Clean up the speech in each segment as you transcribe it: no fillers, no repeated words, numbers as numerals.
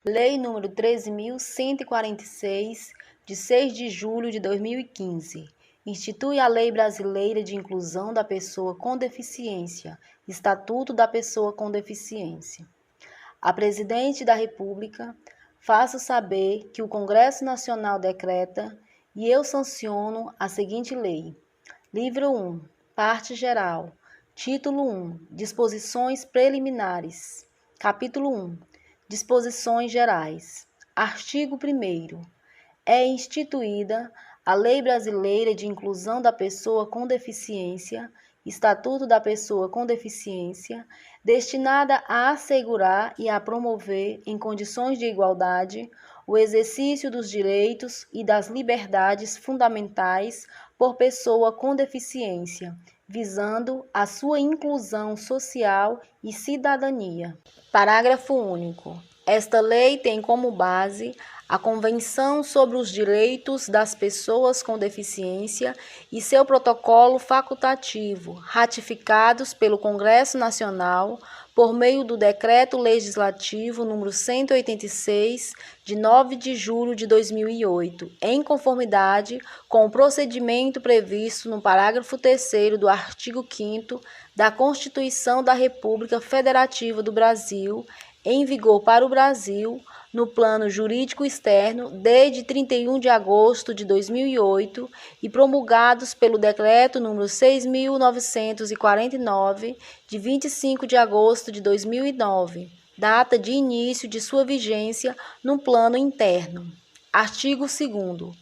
Lei nº 13.146, de 6 de julho de 2015, institui a Lei Brasileira de Inclusão da Pessoa com Deficiência, Estatuto da Pessoa com Deficiência. A Presidente da República, faço saber que o Congresso Nacional decreta e eu sanciono a seguinte lei. Livro 1, Parte Geral. Título 1, Disposições Preliminares. Capítulo 1, Disposições Gerais. Artigo 1º. É instituída a Lei Brasileira de Inclusão da Pessoa com Deficiência, Estatuto da Pessoa com Deficiência, destinada a assegurar e a promover, em condições de igualdade, o exercício dos direitos e das liberdades fundamentais por pessoa com deficiência, visando a sua inclusão social e cidadania. Parágrafo único. Esta lei tem como base a Convenção sobre os Direitos das Pessoas com Deficiência e seu protocolo facultativo, ratificados pelo Congresso Nacional por meio do Decreto Legislativo nº 186, de 9 de julho de 2008, em conformidade com o procedimento previsto no parágrafo 3º do artigo 5º da Constituição da República Federativa do Brasil, em vigor para o Brasil, no plano jurídico externo, desde 31 de agosto de 2008 e promulgados pelo Decreto nº 6.949, de 25 de agosto de 2009, data de início de sua vigência no plano interno. Artigo 2º.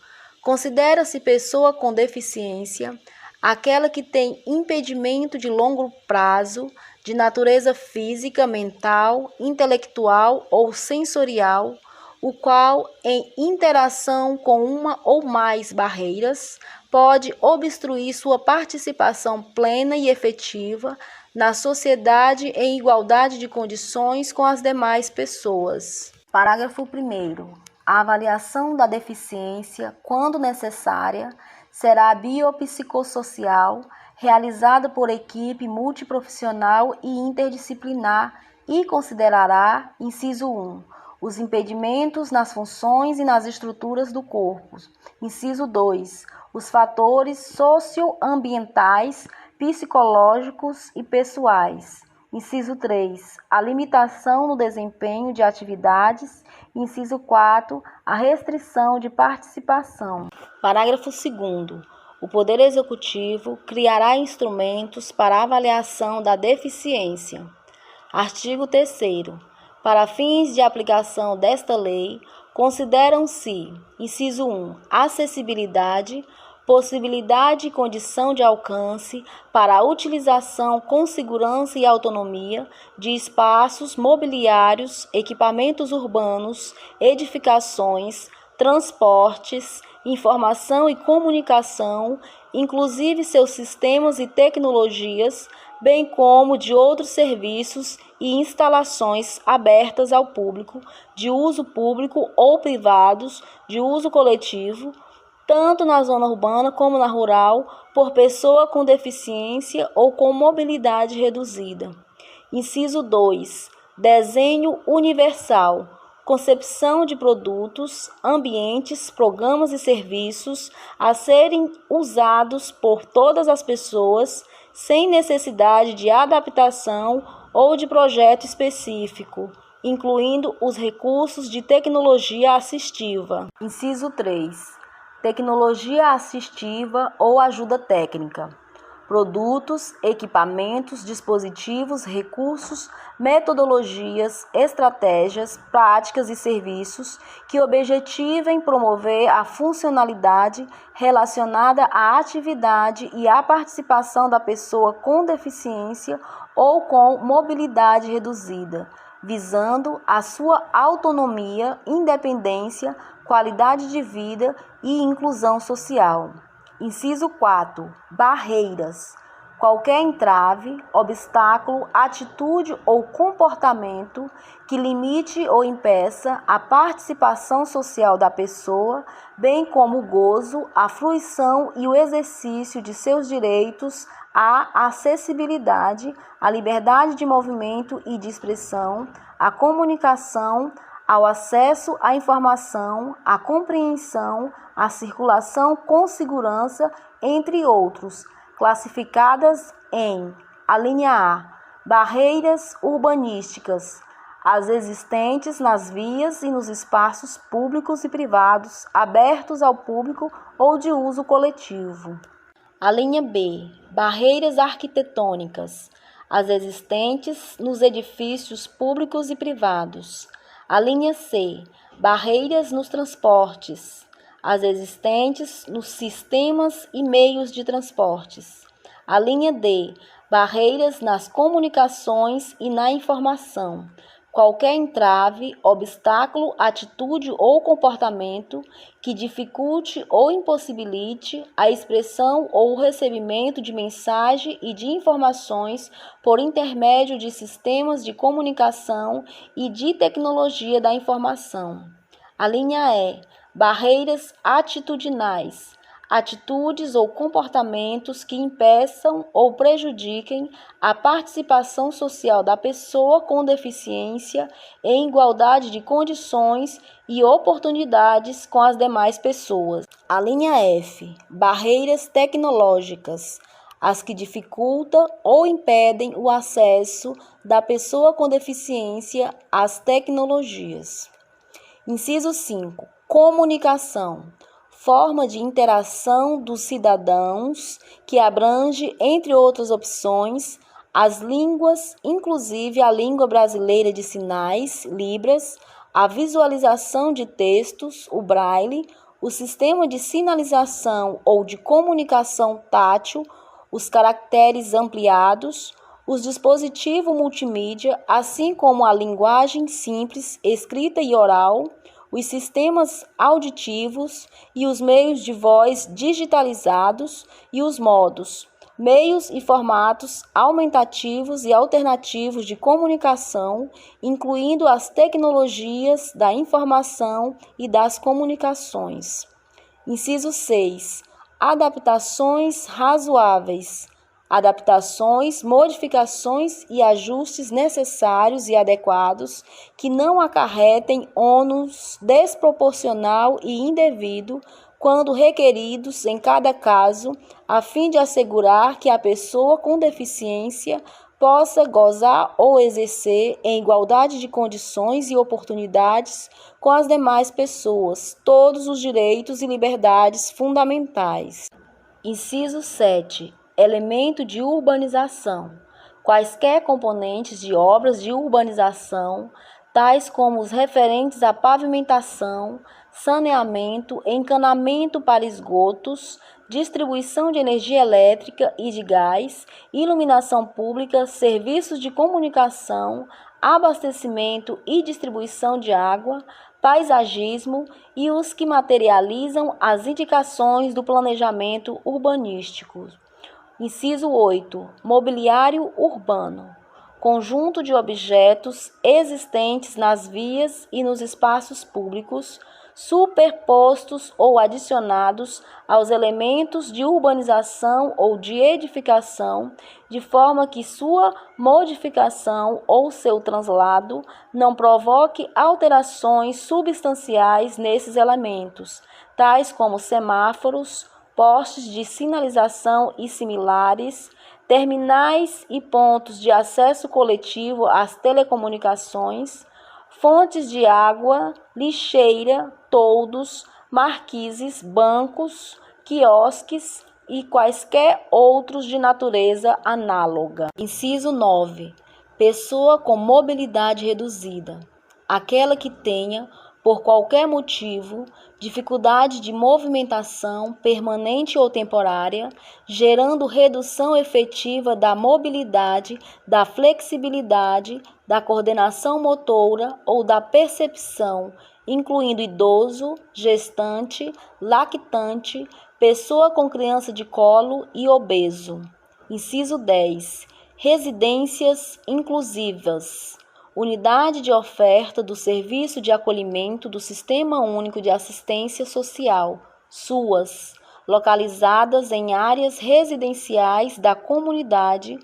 Considera-se pessoa com deficiência aquela que tem impedimento de longo prazo, de natureza física, mental, intelectual ou sensorial, o qual, em interação com uma ou mais barreiras, pode obstruir sua participação plena e efetiva na sociedade em igualdade de condições com as demais pessoas. Parágrafo 1º. A avaliação da deficiência, quando necessária, será biopsicossocial, realizada por equipe multiprofissional e interdisciplinar e considerará, inciso 1, os impedimentos nas funções e nas estruturas do corpo. Inciso 2, os fatores socioambientais, psicológicos e pessoais. Inciso 3, a limitação no desempenho de atividades. Inciso 4, a restrição de participação. Parágrafo 2º. O Poder Executivo criará instrumentos para a avaliação da deficiência. Artigo 3º. Para fins de aplicação desta lei, consideram-se, inciso 1, acessibilidade, possibilidade e condição de alcance para a utilização com segurança e autonomia de espaços mobiliários, equipamentos urbanos, edificações, transportes, informação e comunicação, inclusive seus sistemas e tecnologias, bem como de outros serviços e instalações abertas ao público, de uso público ou privados, de uso coletivo, tanto na zona urbana como na rural, por pessoa com deficiência ou com mobilidade reduzida. Inciso 2. Desenho universal. Concepção de produtos, ambientes, programas e serviços a serem usados por todas as pessoas, sem necessidade de adaptação ou de projeto específico, incluindo os recursos de tecnologia assistiva. Inciso 3. Tecnologia assistiva ou ajuda técnica. Produtos, equipamentos, dispositivos, recursos, metodologias, estratégias, práticas e serviços que objetivem promover a funcionalidade relacionada à atividade e à participação da pessoa com deficiência ou com mobilidade reduzida, visando a sua autonomia, independência, qualidade de vida e inclusão social. Inciso 4. Barreiras. Qualquer entrave, obstáculo, atitude ou comportamento que limite ou impeça a participação social da pessoa, bem como o gozo, a fruição e o exercício de seus direitos à acessibilidade, à liberdade de movimento e de expressão, à comunicação, ao acesso à informação, à compreensão, à circulação com segurança, entre outros, classificadas em: a linha A, barreiras urbanísticas, as existentes nas vias e nos espaços públicos e privados abertos ao público ou de uso coletivo. A linha B, barreiras arquitetônicas, as existentes nos edifícios públicos e privados. A linha C, barreiras nos transportes, as existentes nos sistemas e meios de transportes. A linha D, barreiras nas comunicações e na informação. Qualquer entrave, obstáculo, atitude ou comportamento que dificulte ou impossibilite a expressão ou o recebimento de mensagem e de informações por intermédio de sistemas de comunicação e de tecnologia da informação. A linha E, barreiras atitudinais, atitudes ou comportamentos que impeçam ou prejudiquem a participação social da pessoa com deficiência em igualdade de condições e oportunidades com as demais pessoas. A linha F, barreiras tecnológicas, as que dificultam ou impedem o acesso da pessoa com deficiência às tecnologias. Inciso 5, comunicação. Forma de interação dos cidadãos que abrange, entre outras opções, as línguas, inclusive a língua brasileira de sinais, Libras, a visualização de textos, o Braille, o sistema de sinalização ou de comunicação tátil, os caracteres ampliados, os dispositivos multimídia, assim como a linguagem simples, escrita e oral, os sistemas auditivos e os meios de voz digitalizados e os modos, meios e formatos aumentativos e alternativos de comunicação, incluindo as tecnologias da informação e das comunicações. Inciso 6. Adaptações razoáveis. Adaptações, modificações e ajustes necessários e adequados que não acarretem ônus desproporcional e indevido quando requeridos em cada caso, a fim de assegurar que a pessoa com deficiência possa gozar ou exercer em igualdade de condições e oportunidades com as demais pessoas todos os direitos e liberdades fundamentais. Inciso 7. Elemento de urbanização. Quaisquer componentes de obras de urbanização, tais como os referentes à pavimentação, saneamento, encanamento para esgotos, distribuição de energia elétrica e de gás, iluminação pública, serviços de comunicação, abastecimento e distribuição de água, paisagismo e os que materializam as indicações do planejamento urbanístico. Inciso 8. Mobiliário urbano. Conjunto de objetos existentes nas vias e nos espaços públicos, superpostos ou adicionados aos elementos de urbanização ou de edificação, de forma que sua modificação ou seu translado não provoque alterações substanciais nesses elementos, tais como semáforos, postes de sinalização e similares, terminais e pontos de acesso coletivo às telecomunicações, fontes de água, lixeira, toldos, marquises, bancos, quiosques e quaisquer outros de natureza análoga. Inciso 9. Pessoa com mobilidade reduzida. Aquela que tenha, por qualquer motivo, dificuldade de movimentação permanente ou temporária, gerando redução efetiva da mobilidade, da flexibilidade, da coordenação motora ou da percepção, incluindo idoso, gestante, lactante, pessoa com criança de colo e obeso. Inciso 10. Residências inclusivas. Unidade de oferta do Serviço de Acolhimento do Sistema Único de Assistência Social, SUAS, localizadas em áreas residenciais da comunidade,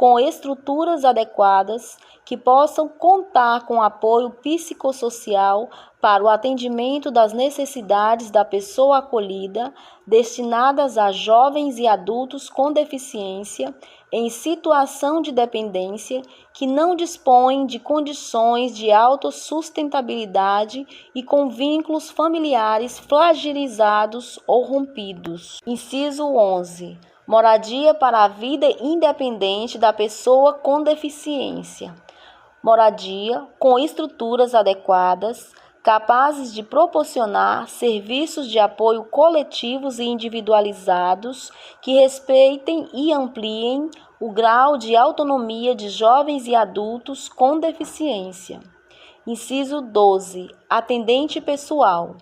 com estruturas adequadas que possam contar com apoio psicossocial para o atendimento das necessidades da pessoa acolhida, destinadas a jovens e adultos com deficiência em situação de dependência que não dispõem de condições de autossustentabilidade e com vínculos familiares fragilizados ou rompidos. Inciso 11. Moradia para a vida independente da pessoa com deficiência. Moradia com estruturas adequadas, capazes de proporcionar serviços de apoio coletivos e individualizados que respeitem e ampliem o grau de autonomia de jovens e adultos com deficiência. Inciso 12. Atendente pessoal.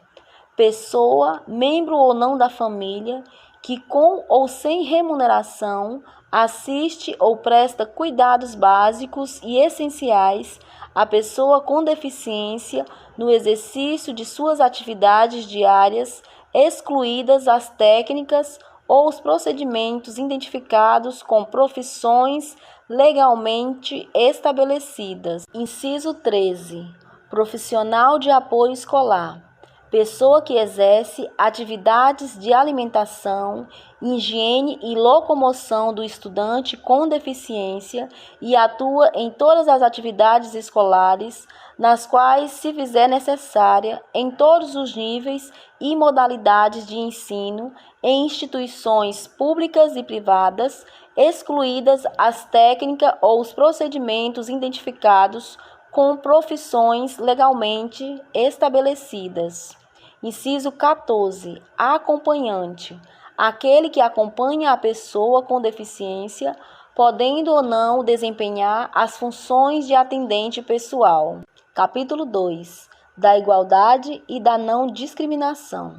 Pessoa, membro ou não da família, que com ou sem remuneração assiste ou presta cuidados básicos e essenciais à pessoa com deficiência no exercício de suas atividades diárias, excluídas as técnicas ou os procedimentos identificados com profissões legalmente estabelecidas. Inciso 13. Profissional de apoio escolar. Pessoa que exerce atividades de alimentação, higiene e locomoção do estudante com deficiência e atua em todas as atividades escolares, nas quais se fizer necessária, em todos os níveis e modalidades de ensino, em instituições públicas e privadas, excluídas as técnicas ou os procedimentos identificados com profissões legalmente estabelecidas. Inciso 14. Acompanhante. Aquele que acompanha a pessoa com deficiência, podendo ou não desempenhar as funções de atendente pessoal. Capítulo 2. Da igualdade e da não discriminação.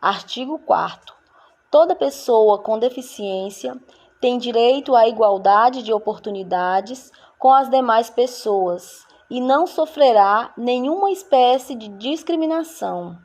Artigo 4º. Toda pessoa com deficiência tem direito à igualdade de oportunidades com as demais pessoas e não sofrerá nenhuma espécie de discriminação.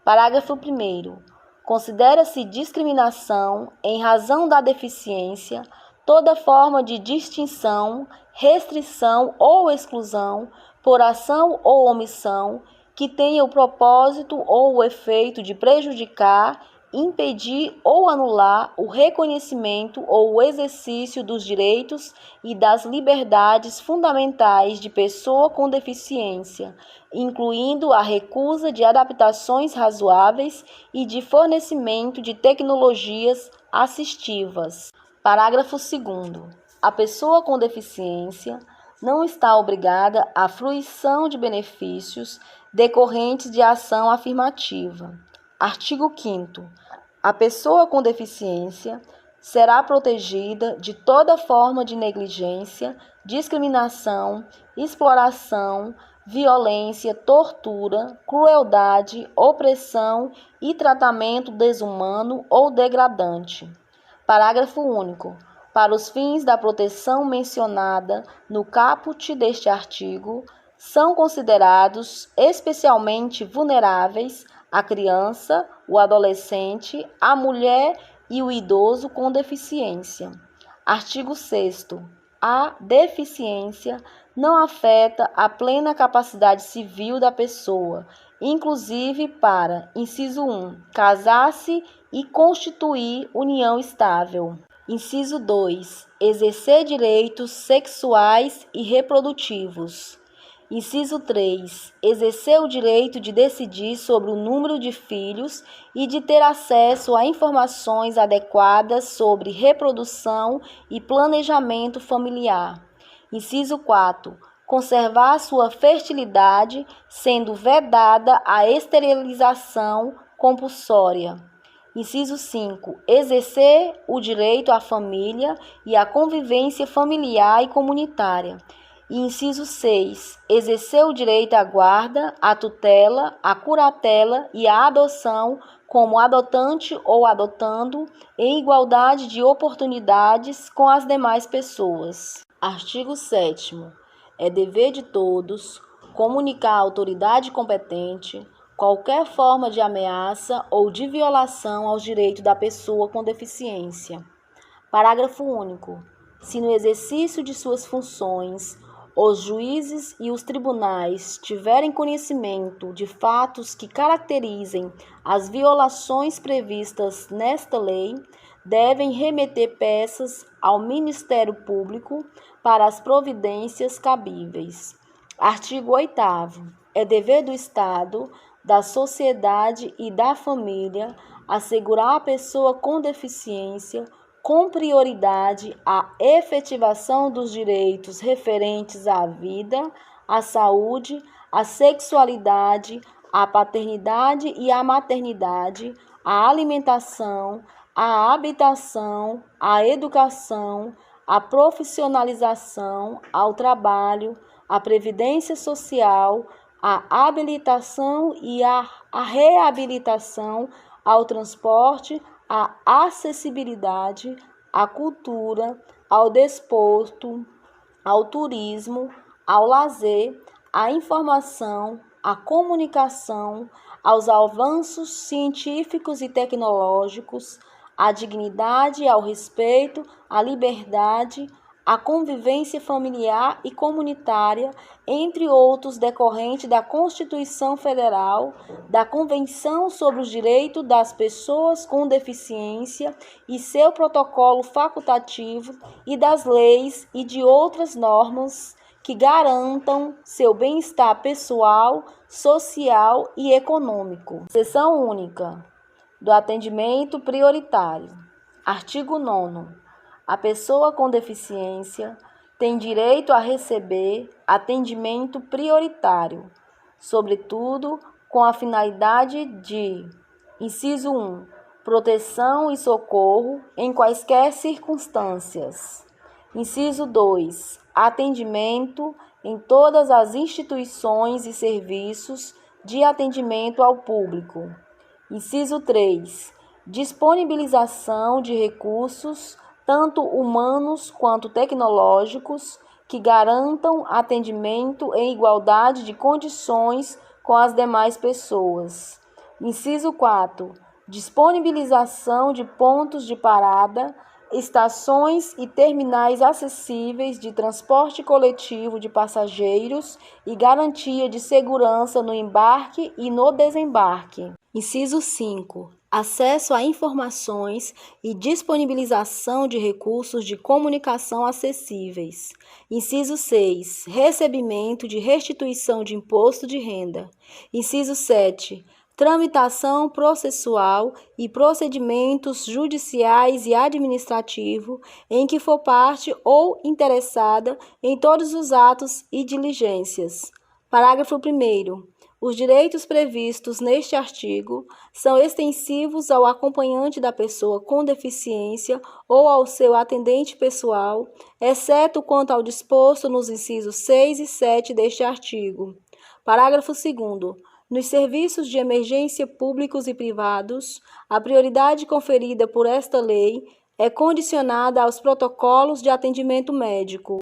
Parágrafo 1º. Considera-se discriminação, em razão da deficiência, toda forma de distinção, restrição ou exclusão, por ação ou omissão, que tenha o propósito ou o efeito de prejudicar, impedir ou anular o reconhecimento ou o exercício dos direitos e das liberdades fundamentais de pessoa com deficiência, incluindo a recusa de adaptações razoáveis e de fornecimento de tecnologias assistivas. Parágrafo 2º. A pessoa com deficiência não está obrigada à fruição de benefícios decorrentes de ação afirmativa. Artigo 5º. A pessoa com deficiência será protegida de toda forma de negligência, discriminação, exploração, violência, tortura, crueldade, opressão e tratamento desumano ou degradante. Parágrafo único. Para os fins da proteção mencionada no caput deste artigo, são considerados especialmente vulneráveis a criança, o adolescente, a mulher e o idoso com deficiência. Artigo 6º. A deficiência não afeta a plena capacidade civil da pessoa, inclusive para, inciso 1, casar-se e constituir união estável. Inciso 2, exercer direitos sexuais e reprodutivos. Inciso 3. Exercer o direito de decidir sobre o número de filhos e de ter acesso a informações adequadas sobre reprodução e planejamento familiar. Inciso 4. Conservar sua fertilidade, sendo vedada a esterilização compulsória. Inciso 5. Exercer o direito à família e à convivência familiar e comunitária. E inciso 6. Exercer o direito à guarda, à tutela, à curatela e à adoção como adotante ou adotando, em igualdade de oportunidades com as demais pessoas. Artigo 7º. É dever de todos comunicar à autoridade competente qualquer forma de ameaça ou de violação aos direitos da pessoa com deficiência. Parágrafo único. se no exercício de suas funções os juízes e os tribunais tiverem conhecimento de fatos que caracterizem as violações previstas nesta lei, devem remeter peças ao Ministério Público para as providências cabíveis. Artigo 8º. É dever do Estado, da sociedade e da família assegurar à pessoa com deficiência, com prioridade, a efetivação dos direitos referentes à vida, à saúde, à sexualidade, à paternidade e à maternidade, à alimentação, à habitação, à educação, à profissionalização, ao trabalho, à previdência social, à habilitação e à reabilitação, ao transporte, à acessibilidade, à cultura, ao desporto, ao turismo, ao lazer, à informação, à comunicação, aos avanços científicos e tecnológicos, à dignidade, ao respeito, à liberdade, à convivência familiar e comunitária, entre outros decorrentes da Constituição Federal, da Convenção sobre os Direitos das Pessoas com Deficiência e seu protocolo facultativo e das leis e de outras normas que garantam seu bem-estar pessoal, social e econômico. Seção única do atendimento prioritário. Artigo 9º. A pessoa com deficiência tem direito a receber atendimento prioritário, sobretudo com a finalidade de: inciso 1, proteção e socorro em quaisquer circunstâncias. Inciso 2, atendimento em todas as instituições e serviços de atendimento ao público. Inciso 3, disponibilização de recursos tanto humanos quanto tecnológicos, que garantam atendimento em igualdade de condições com as demais pessoas. Inciso 4. Disponibilização de pontos de parada, estações e terminais acessíveis de transporte coletivo de passageiros e garantia de segurança no embarque e no desembarque. Inciso 5. Acesso a informações e disponibilização de recursos de comunicação acessíveis. Inciso 6. Recebimento de restituição de imposto de renda. Inciso 7. Tramitação processual e procedimentos judiciais e administrativos em que for parte ou interessada em todos os atos e diligências. Parágrafo 1º. Os direitos previstos neste artigo são extensivos ao acompanhante da pessoa com deficiência ou ao seu atendente pessoal, exceto quanto ao disposto nos incisos 6 e 7 deste artigo. Parágrafo 2º. Nos serviços de emergência públicos e privados, a prioridade conferida por esta lei é condicionada aos protocolos de atendimento médico.